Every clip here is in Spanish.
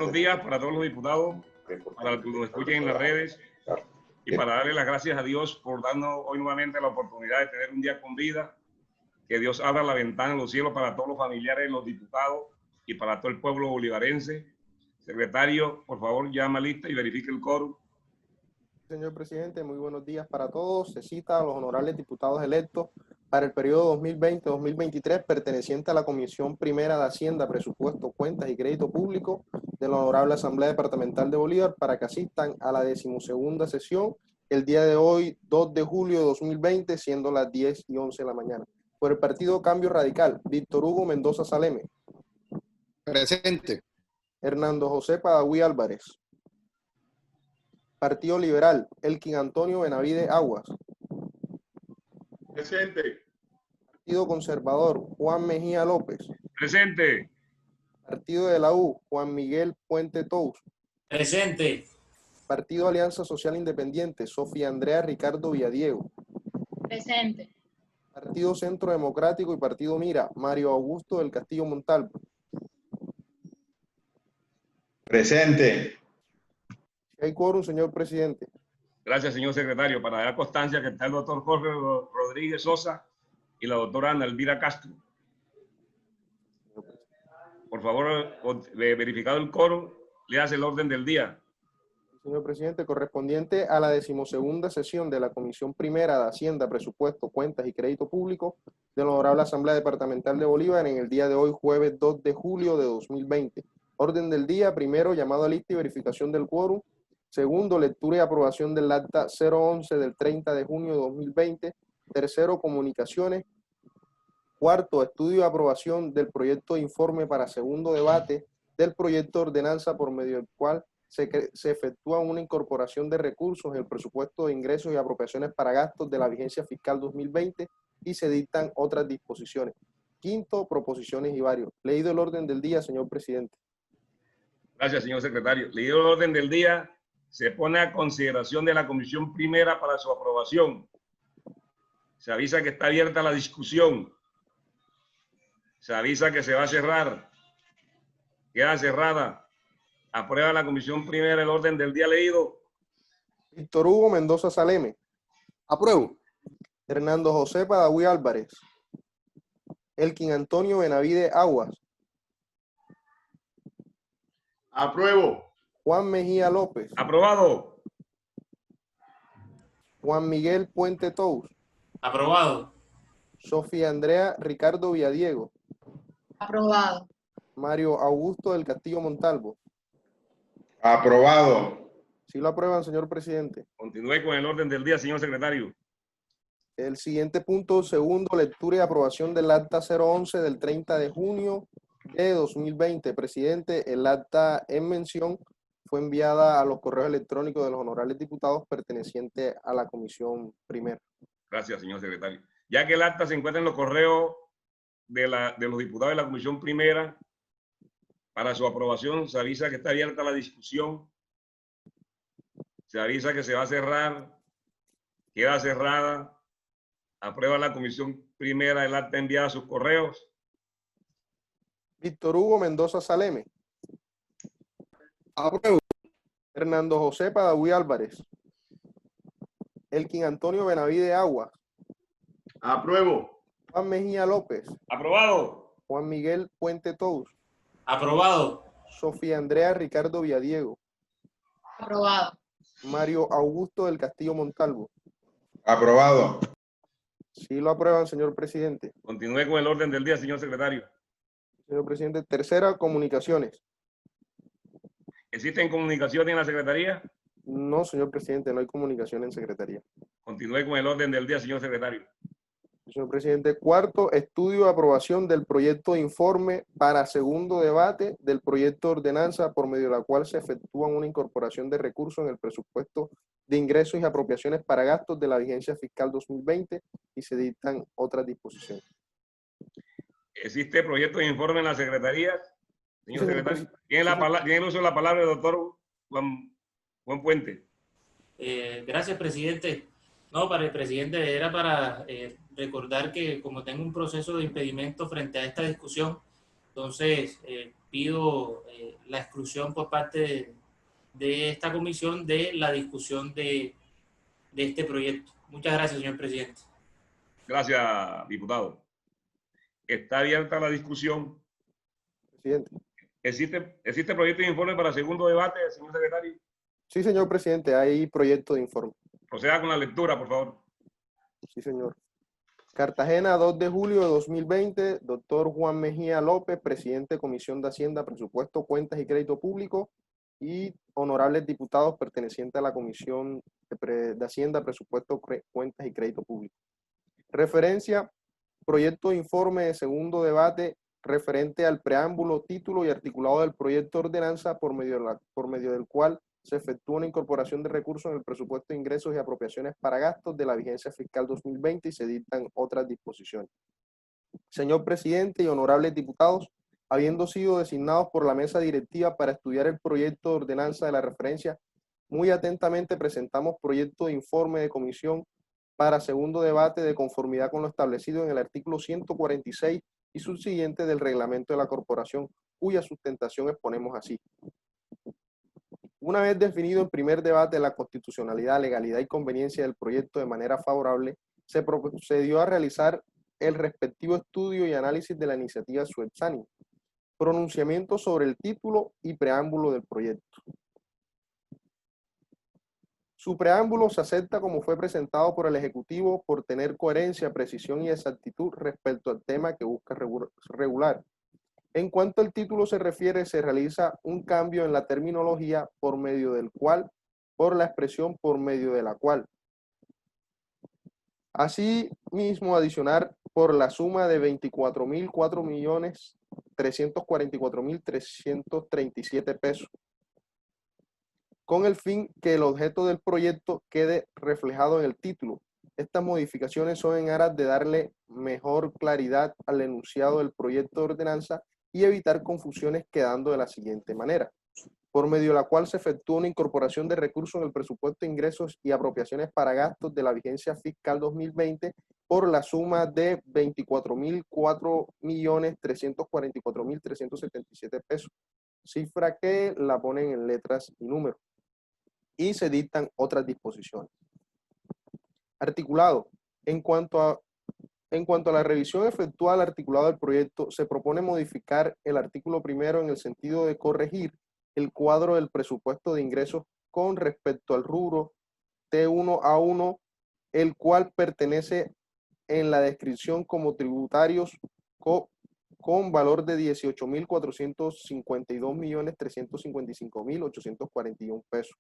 buenos días para todos los diputados, para los que nos escuchen en las redes y para darle las gracias a Dios por darnos hoy nuevamente la oportunidad de tener un día con vida. Que Dios abra la ventana en los cielos para todos los familiares de los diputados y para todo el pueblo bolivarense. Secretario, por favor, llama lista y verifique el quórum. Señor presidente, muy buenos días para todos. Se cita a los honorables diputados electos para el periodo 2020-2023 perteneciente a la Comisión Primera de Hacienda, Presupuesto, Cuentas y Crédito Público de la Honorable Asamblea Departamental de Bolívar para que asistan a la 12ª sesión el día de hoy, 2 de julio de 2020, siendo las 10:11 de la mañana. Por el Partido Cambio Radical, Víctor Hugo Mendoza Saleme. Presente. Hernando José Padaví Álvarez. Partido Liberal, Elkin Antonio Benavides Aguas. Presente. Partido Conservador, Juan Mejía López. Presente. Partido de la U, Juan Miguel Puente Tous. Presente. Partido Alianza Social Independiente, Sofía Andrea Ricardo Villadiego. Presente. Partido Centro Democrático y Partido Mira, Mario Augusto del Castillo Montalvo. Presente. ¿Hay quórum, señor presidente? Gracias, señor secretario. Para dar constancia que está el doctor Jorge Rodríguez Sosa y la doctora Ana Elvira Castro. Por favor, verificado el quórum, le hace el orden del día. Señor presidente, correspondiente a la 12ª sesión de la Comisión Primera de Hacienda, Presupuesto, Cuentas y Crédito Público de la Honorable Asamblea Departamental de Bolívar en el día de hoy, jueves 2 de julio de 2020. Orden del día, primero, llamado a lista y verificación del quórum. Segundo, lectura y aprobación del acta 011 del 30 de junio de 2020. Tercero, comunicaciones. Cuarto, estudio y aprobación del proyecto de informe para segundo debate del proyecto de ordenanza por medio del cual se efectúa una incorporación de recursos en el presupuesto de ingresos y apropiaciones para gastos de la vigencia fiscal 2020 y se dictan otras disposiciones. Quinto, proposiciones y varios. Leído el orden del día, señor presidente. Gracias, señor secretario. Leído el orden del día, se pone a consideración de la Comisión Primera para su aprobación. Se avisa que está abierta la discusión. Se avisa que se va a cerrar. Queda cerrada. Aprueba la Comisión Primera el orden del día leído. Víctor Hugo Mendoza Saleme. Apruebo. Hernando José Padaví Álvarez. Elkin Antonio Benavides Aguas. Apruebo. Juan Mejía López. Aprobado. Juan Miguel Puente Tous. Aprobado. Sofía Andrea Ricardo Villadiego. Aprobado. Mario Augusto del Castillo Montalvo. Aprobado. ¿Sí lo aprueban, señor presidente? Continúe con el orden del día, señor secretario. El siguiente punto, segundo, lectura y aprobación del acta 011 del 30 de junio de 2020. Presidente, el acta en mención fue enviada a los correos electrónicos de los honorables diputados pertenecientes a la Comisión Primera. Gracias, señor secretario. Ya que el acta se encuentra en los correos de los diputados de la Comisión Primera, para su aprobación se avisa que está abierta la discusión. Se avisa que se va a cerrar. Queda cerrada. Aprueba la Comisión Primera el acta enviada a sus correos. Víctor Hugo Mendoza Saleme. Apruebo. Hernando José Padaví Álvarez. Elkin Antonio Benavides Aguas. Apruebo. Juan Mejía López. Aprobado. Juan Miguel Puente Tous. Aprobado. Sofía Andrea Ricardo Villadiego. Aprobado. Mario Augusto del Castillo Montalvo. Aprobado. Sí lo aprueban, señor presidente. Continúe con el orden del día, señor secretario. Señor presidente, tercera, comunicaciones. ¿Existen comunicaciones en la Secretaría? No, señor presidente, no hay comunicación en secretaría. Continúe con el orden del día, señor secretario. Señor presidente, cuarto, estudio y aprobación del proyecto de informe para segundo debate del proyecto de ordenanza por medio de la cual se efectúa una incorporación de recursos en el presupuesto de ingresos y apropiaciones para gastos de la vigencia fiscal 2020 y se dictan otras disposiciones. ¿Existe proyecto de informe en la Secretaría? Señor Sí, secretario, tiene el uso de la palabra el doctor Juan Puente. Gracias, presidente. No, para el presidente era para recordar que como tengo un proceso de impedimento frente a esta discusión, entonces pido la exclusión por parte de esta comisión de la discusión de este proyecto. Muchas gracias, señor presidente. Gracias, diputado. Está abierta la discusión. Presidente. ¿Existe proyecto de informe para segundo debate, señor secretario? Sí, señor presidente, hay proyecto de informe. Proceda con la lectura, por favor. Sí, señor. Cartagena, 2 de julio de 2020, doctor Juan Mejía López, presidente de Comisión de Hacienda, Presupuesto, Cuentas y Crédito Público, y honorables diputados pertenecientes a la Comisión de Hacienda, Presupuesto, Cuentas y Crédito Público. Referencia, proyecto de informe de segundo debate referente al preámbulo, título y articulado del proyecto de ordenanza por medio del cual se efectúa una incorporación de recursos en el presupuesto de ingresos y apropiaciones para gastos de la vigencia fiscal 2020 y se dictan otras disposiciones. Señor presidente y honorables diputados, habiendo sido designados por la mesa directiva para estudiar el proyecto de ordenanza de la referencia, muy atentamente presentamos proyecto de informe de comisión para segundo debate de conformidad con lo establecido en el artículo 146 y subsiguiente del reglamento de la corporación, cuya sustentación exponemos así. Una vez definido en primer debate la constitucionalidad, legalidad y conveniencia del proyecto de manera favorable, se procedió a realizar el respectivo estudio y análisis de la iniciativa subexánime, pronunciamiento sobre el título y preámbulo del proyecto. Su preámbulo se acepta como fue presentado por el Ejecutivo por tener coherencia, precisión y exactitud respecto al tema que busca regular. En cuanto al título se refiere, se realiza un cambio en la terminología por medio del cual, por la expresión por medio de la cual. Asimismo, adicionar por la suma de 24.004.344.337 pesos, con el fin que el objeto del proyecto quede reflejado en el título. Estas modificaciones son en aras de darle mejor claridad al enunciado del proyecto de ordenanza y evitar confusiones, quedando de la siguiente manera: por medio de la cual se efectúa una incorporación de recursos en el presupuesto de ingresos y apropiaciones para gastos de la vigencia fiscal 2020 por la suma de 24.004.344.377 pesos, cifra que la ponen en letras y números, y se dictan otras disposiciones. Articulado. En cuanto a la revisión efectuada al articulado del proyecto, se propone modificar el artículo primero en el sentido de corregir el cuadro del presupuesto de ingresos con respecto al rubro T1A1, el cual pertenece en la descripción como tributarios con valor de 18.452.355.841 pesos.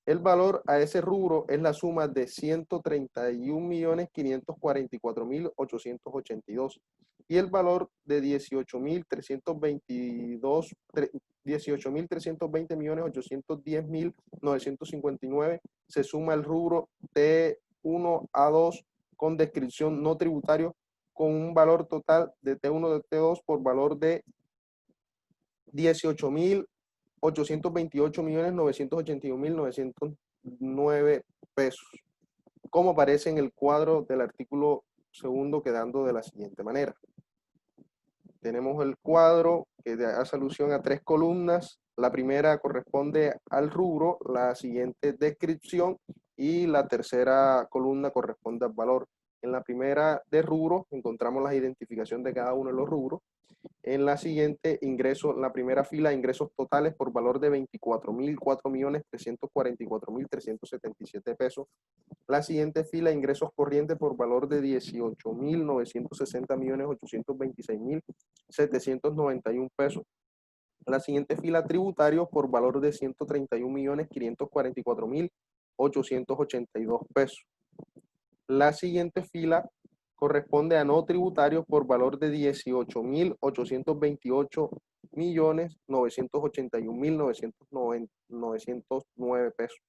El valor a ese rubro es la suma de 131.544.882 y el valor de 18.320.810.959 se suma al rubro T1A2 con descripción no tributario con un valor total de T1 de T2 por valor de 18.828.981.909 pesos, como aparece en el cuadro del artículo segundo, quedando de la siguiente manera. Tenemos el cuadro que hace alusión a 3 columnas. La primera corresponde al rubro, la siguiente descripción y la tercera columna corresponde al valor. En la primera de rubro encontramos la identificación de cada uno de los rubros. En la siguiente, ingresos, la primera fila, ingresos totales por valor de 24.004.344.377 pesos. La siguiente fila, ingresos corrientes por valor de 18.960.826.791 pesos. La siguiente fila, tributarios por valor de 131.544.882 pesos. La siguiente fila corresponde a no tributarios por valor de 18.828.981.909 pesos.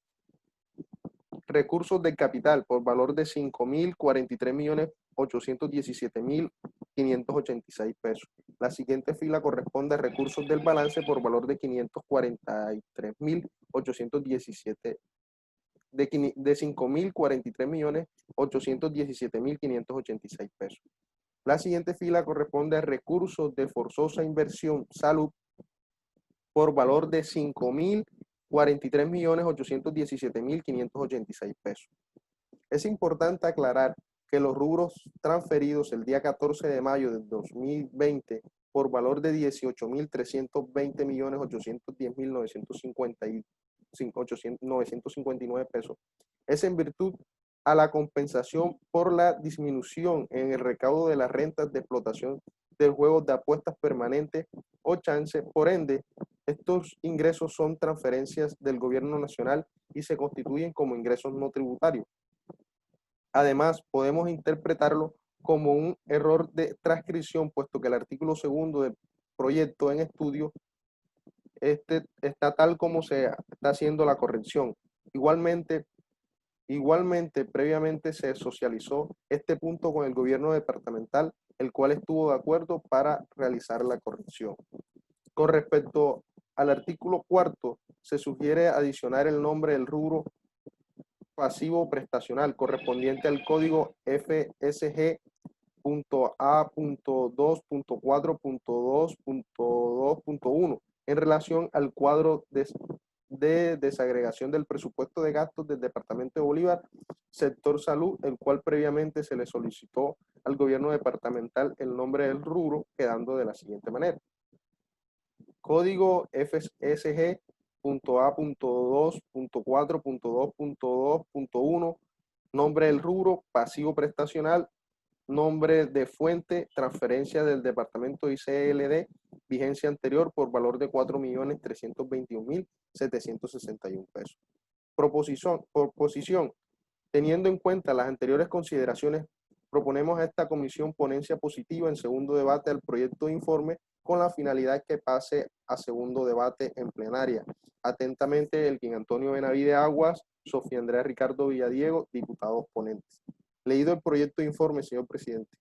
Recursos del capital por valor de 5.043.817.586 pesos. La siguiente fila corresponde a recursos del balance por valor de 543.817 de 5.043.817.586 pesos. La siguiente fila corresponde a recursos de forzosa inversión salud por valor de 5.043.817.586 pesos. Es importante aclarar que los rubros transferidos el día 14 de mayo del 2020 por valor de 18.320.810.959 pesos es en virtud a la compensación por la disminución en el recaudo de las rentas de explotación del juego de apuestas permanentes o chance. Por ende, estos ingresos son transferencias del gobierno nacional y se constituyen como ingresos no tributarios. Además, podemos interpretarlo como un error de transcripción, puesto que el artículo 2 del proyecto en estudio está tal como se está haciendo la corrección. Igualmente, previamente se socializó este punto con el gobierno departamental, el cual estuvo de acuerdo para realizar la corrección. Con respecto al artículo 4, se sugiere adicionar el nombre del rubro pasivo prestacional correspondiente al código FSG.A.2.4.2.2.1 en relación al cuadro de desagregación del presupuesto de gastos del Departamento de Bolívar, sector salud, el cual previamente se le solicitó al gobierno departamental el nombre del rubro, quedando de la siguiente manera. Código FSG.A.2.4.2.2.1, nombre del rubro, pasivo prestacional, nombre de fuente, transferencia del departamento ICLD, vigencia anterior por valor de 4.321.761 pesos. Proposición. Teniendo en cuenta las anteriores consideraciones, proponemos a esta comisión ponencia positiva en segundo debate al proyecto de informe con la finalidad que pase a segundo debate en plenaria. Atentamente, Elkin Antonio Benavides Aguas, Sofía Andrea Ricardo Villadiego, diputados ponentes. Leído el proyecto de informe, señor presidente.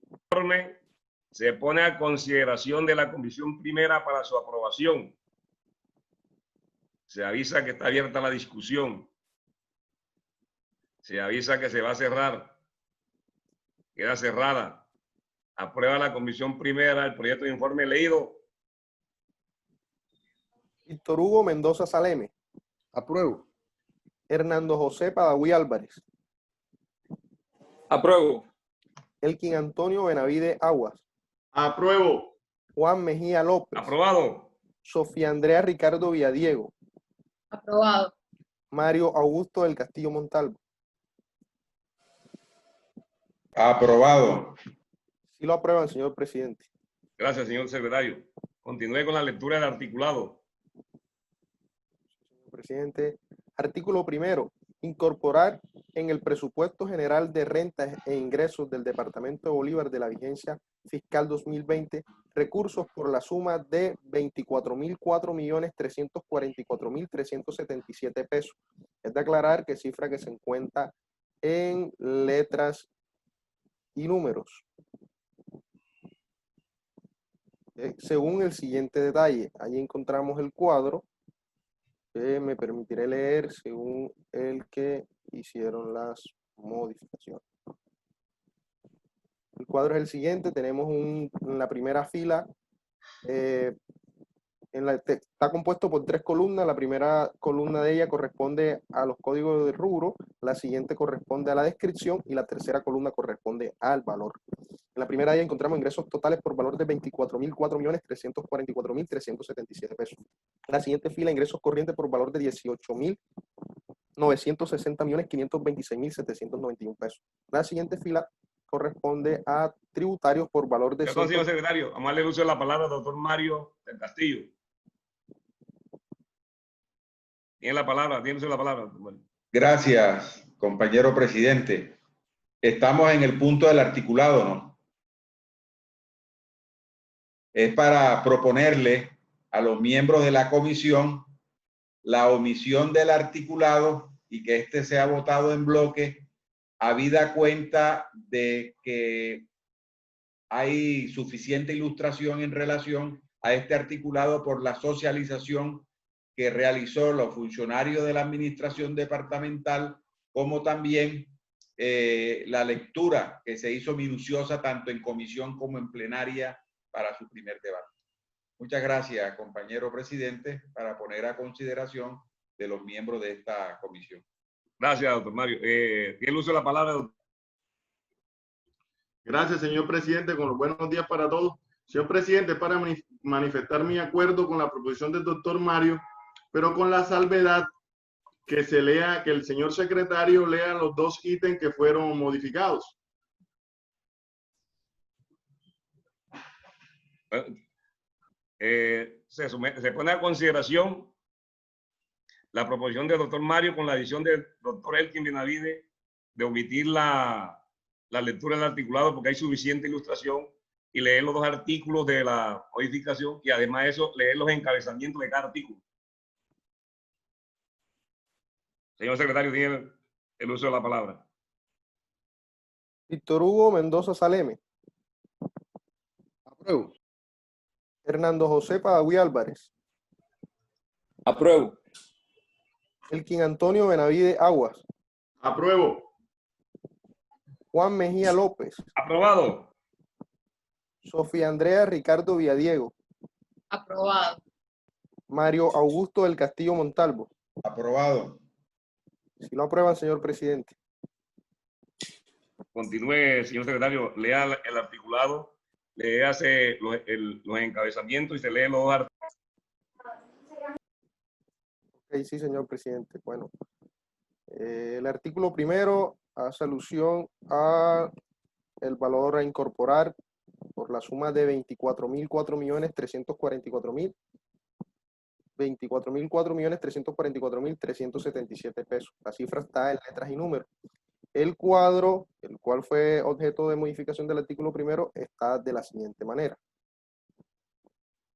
El informe se pone a consideración de la comisión primera para su aprobación. Se avisa que está abierta la discusión. Se avisa que se va a cerrar. Queda cerrada. Aprueba la comisión primera el proyecto de informe leído. Víctor Hugo Mendoza Saleme. Apruebo. Hernando José Padaví Álvarez. Apruebo. Elkin Antonio Benavides Aguas. Apruebo. Juan Mejía López. Aprobado. Sofía Andrea Ricardo Villadiego. Aprobado. Mario Augusto del Castillo Montalvo. Aprobado. Sí lo aprueban, señor presidente. Gracias, señor secretario. Continúe con la lectura del articulado. Señor presidente, artículo primero. Incorporar en el presupuesto general de rentas e ingresos del Departamento de Bolívar de la vigencia fiscal 2020 recursos por la suma de 24.004.344.377 pesos. Es de aclarar que cifra que se encuentra en letras y números. Según el siguiente detalle, allí encontramos el cuadro. Me permitiré leer según el que hicieron las modificaciones. El cuadro es el siguiente. Tenemos en la primera fila, está compuesto por 3 columnas. La primera columna de ella corresponde a los códigos de rubro, la siguiente corresponde a la descripción y la tercera columna corresponde al valor. En la primera de ella encontramos ingresos totales por valor de 24.004.344.377 pesos. En la siguiente fila, ingresos corrientes por valor de 18.960.526.791 pesos. La siguiente fila corresponde a tributarios por valor de... Perdón, señor secretario, vamos a darle uso de la palabra al doctor Mario del Castillo. Tiene la palabra, tiene uso de la palabra. Gracias, compañero presidente. Estamos en el punto del articulado, ¿no? Es para proponerle a los miembros de la comisión la omisión del articulado y que éste sea votado en bloque, habida cuenta de que hay suficiente ilustración en relación a este articulado por la socialización que realizó los funcionarios de la administración departamental, como también la lectura que se hizo minuciosa tanto en comisión como en plenaria para su primer debate. Muchas gracias, compañero presidente, para poner a consideración de los miembros de esta comisión. Gracias, doctor Mario. Tiene el uso de la palabra, doctor. Gracias, señor presidente. Con los buenos días para todos. Señor presidente, para manifestar mi acuerdo con la proposición del doctor Mario, pero con la salvedad que se lea, que el señor secretario lea los dos ítems que fueron modificados. Se pone a consideración la proposición del doctor Mario con la adición del doctor Elkin Benavides de omitir la lectura del articulado porque hay suficiente ilustración y leer los dos artículos de la modificación y además de eso leer los encabezamientos de cada artículo. Señor secretario, tiene el uso de la palabra. Víctor Hugo Mendoza Saleme. Apruebo. Hernando José Padagüí Álvarez. Apruebo. Elkin Antonio Benavides Aguas. Apruebo. Juan Mejía López. Aprobado. Sofía Andrea Ricardo Villadiego. Aprobado. Mario Augusto del Castillo Montalvo. Aprobado. Si lo aprueban, señor presidente. Continúe, señor secretario, lea el articulado, léase los encabezamientos y se lee los dos artículos. Ok, sí, señor presidente. Bueno, el artículo primero hace alusión a el valor a incorporar por la suma de 24.004.344.000 24.004.344.377 pesos. La cifra está en letras y números. El cuadro, el cual fue objeto de modificación del artículo primero, está de la siguiente manera.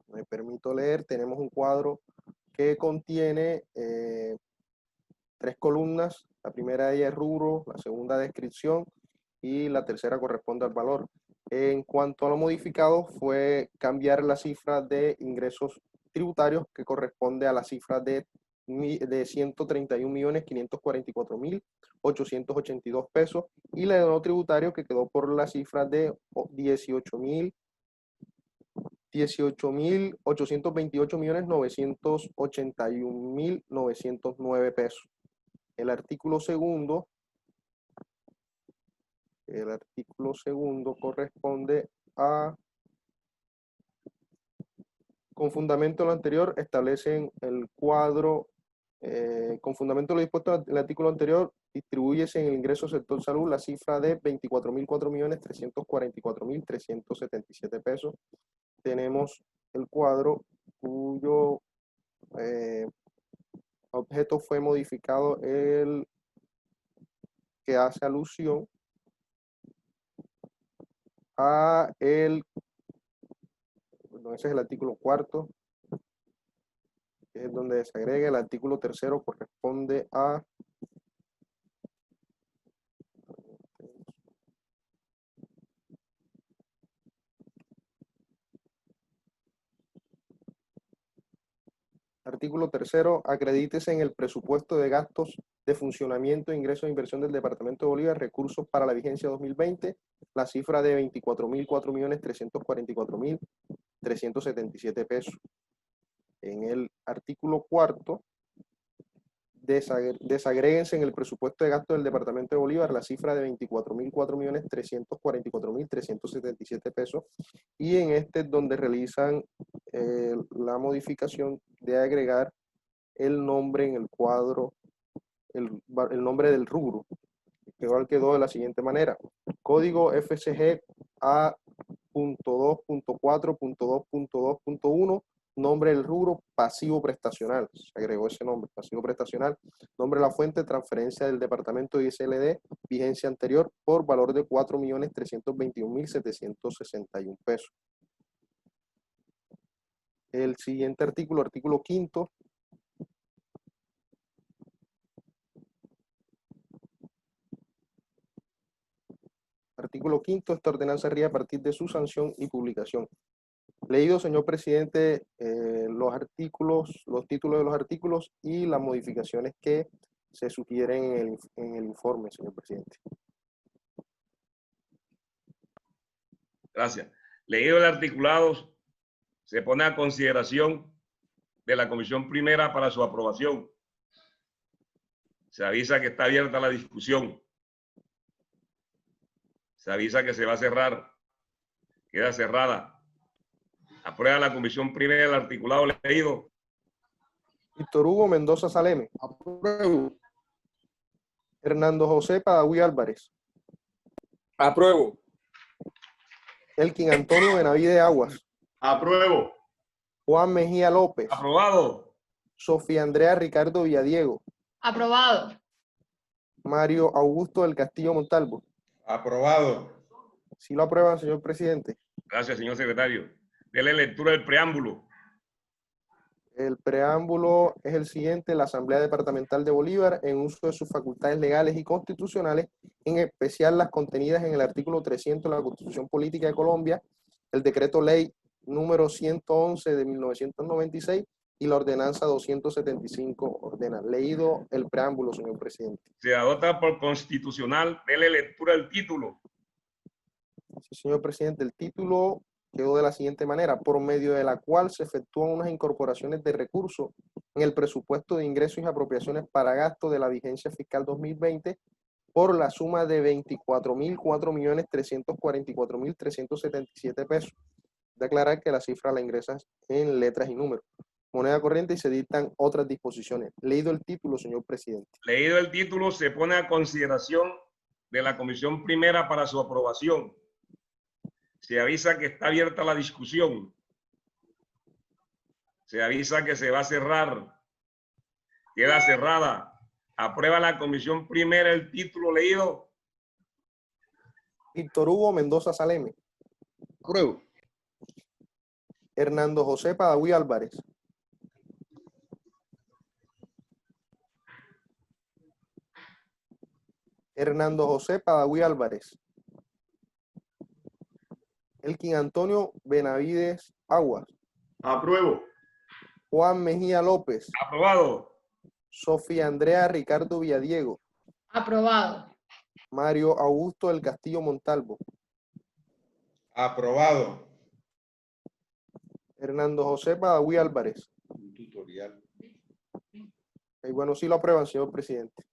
Me permito leer, tenemos un cuadro que contiene 3 columnas. La primera de ellas es rubro, la segunda descripción y la tercera corresponde al valor. En cuanto a lo modificado, fue cambiar la cifra de ingresos tributarios que corresponde a la cifra de 131.544.882 pesos y la de no tributario que quedó por la cifra de 18.828.981.909 pesos. El artículo segundo corresponde a, con fundamento en lo anterior, establecen el cuadro, con fundamento en lo dispuesto en el artículo anterior, distribúyese en el ingreso sector salud la cifra de 24.004.344.377 pesos. Tenemos el cuadro cuyo objeto fue modificado, el que hace alusión a ese es el artículo cuarto, que es donde se agrega. El artículo tercero corresponde a artículo tercero, acredítese en el presupuesto de gastos de funcionamiento, ingresos e inversión del Departamento de Bolívar, recursos para la vigencia 2020, la cifra de 24.004.344.377 pesos. En el artículo cuarto, desagréguense en el presupuesto de gastos del Departamento de Bolívar la cifra de 24.004.344.377 pesos, y en este es donde realizan la modificación de agregar el nombre en el cuadro, el nombre del rubro, que quedó de la siguiente manera: código FCG A.2.4.2.2.1, nombre del rubro pasivo prestacional. Se agregó ese nombre, pasivo prestacional. Nombre de la fuente, transferencia del departamento de ISLD, vigencia anterior, por valor de 4.321.761 pesos. El siguiente artículo, artículo quinto. Artículo quinto, esta ordenanza ríe a partir de su sanción y publicación. Leído, señor presidente, los artículos, los títulos de los artículos y las modificaciones que se sugieren en el informe, señor presidente. Gracias. Leído el articulado, se pone a consideración de la comisión primera para su aprobación. Se avisa que está abierta la discusión. Se avisa que se va a cerrar. Queda cerrada. Aprueba la comisión primera el articulado leído. Víctor Hugo Mendoza Saleme. Apruebo. Hernando José Padaví Álvarez. Apruebo. Elkin Antonio Benavides Aguas. Apruebo. Juan Mejía López. Aprobado. Sofía Andrea Ricardo Villadiego. Aprobado. Mario Augusto del Castillo Montalvo. Aprobado. ¿Sí lo aprueban, señor presidente? Gracias, señor secretario. Dele lectura del preámbulo. El preámbulo es el siguiente: la Asamblea Departamental de Bolívar, en uso de sus facultades legales y constitucionales, en especial las contenidas en el artículo 300 de la Constitución Política de Colombia, el Decreto Ley número 111 de 1996 y la Ordenanza 275 ordena. Leído el preámbulo, señor presidente. Se adopta por constitucional. Dele lectura del título. Sí, señor presidente, el título quedó de la siguiente manera: por medio de la cual se efectúan unas incorporaciones de recursos en el presupuesto de ingresos y apropiaciones para gasto de la vigencia fiscal 2020 por la suma de 24.004.344.377 pesos. De aclarar que la cifra la ingresas en letras y números, moneda corriente, y se dictan otras disposiciones. Leído el título, señor presidente. Leído el título, se pone a consideración de la comisión primera para su aprobación. Se avisa que está abierta la discusión. Se avisa que se va a cerrar. Queda cerrada. Aprueba la comisión primera el título leído. Víctor Hugo Mendoza Saleme. Apruebo. Hernando José Padaví Álvarez. Hernando José Padaví Álvarez. Elkin Antonio Benavides Aguas. Apruebo. Juan Mejía López. Aprobado. Sofía Andrea Ricardo Villadiego. Aprobado. Mario Augusto del Castillo Montalvo. Aprobado. Hernando José Padaví Álvarez. Un tutorial. Y bueno, sí lo aprueban, señor presidente.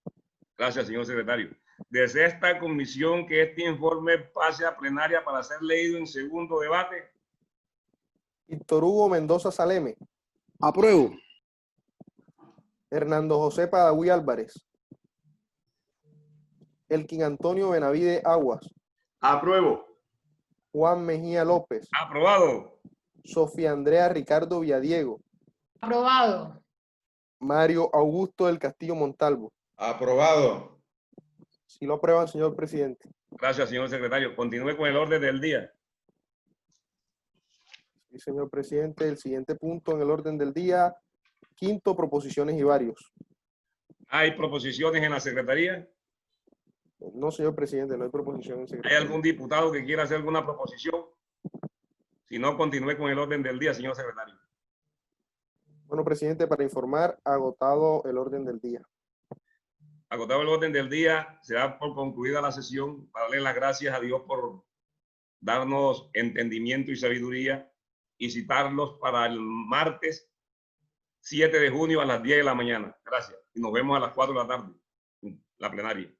Gracias, señor secretario. Desea esta comisión que este informe pase a plenaria para ser leído en segundo debate. Víctor Hugo Mendoza Saleme. Apruebo. Hernando José Padaví Álvarez. Elkin Antonio Benavides Aguas. Apruebo. Juan Mejía López. Aprobado. Sofía Andrea Ricardo Villadiego. Aprobado. Mario Augusto del Castillo Montalvo. Aprobado. Sí lo aprueban, señor presidente. Gracias, señor secretario. Continúe con el orden del día. Sí, señor presidente. El siguiente punto en el orden del día: quinto, proposiciones y varios. ¿Hay proposiciones en la secretaría? No, señor presidente, no hay proposición en ¿Hay secretaría. algún diputado que quiera hacer alguna proposición? Si no, continúe con el orden del día, señor secretario. Bueno, presidente, para informar, agotado el orden del día. Agotado el orden del día, se da por concluida la sesión. Para darle las gracias a Dios por darnos entendimiento y sabiduría y citarlos para el martes 7 de junio a las 10 de la mañana. Gracias. Y nos vemos a las 4 de la tarde, la plenaria.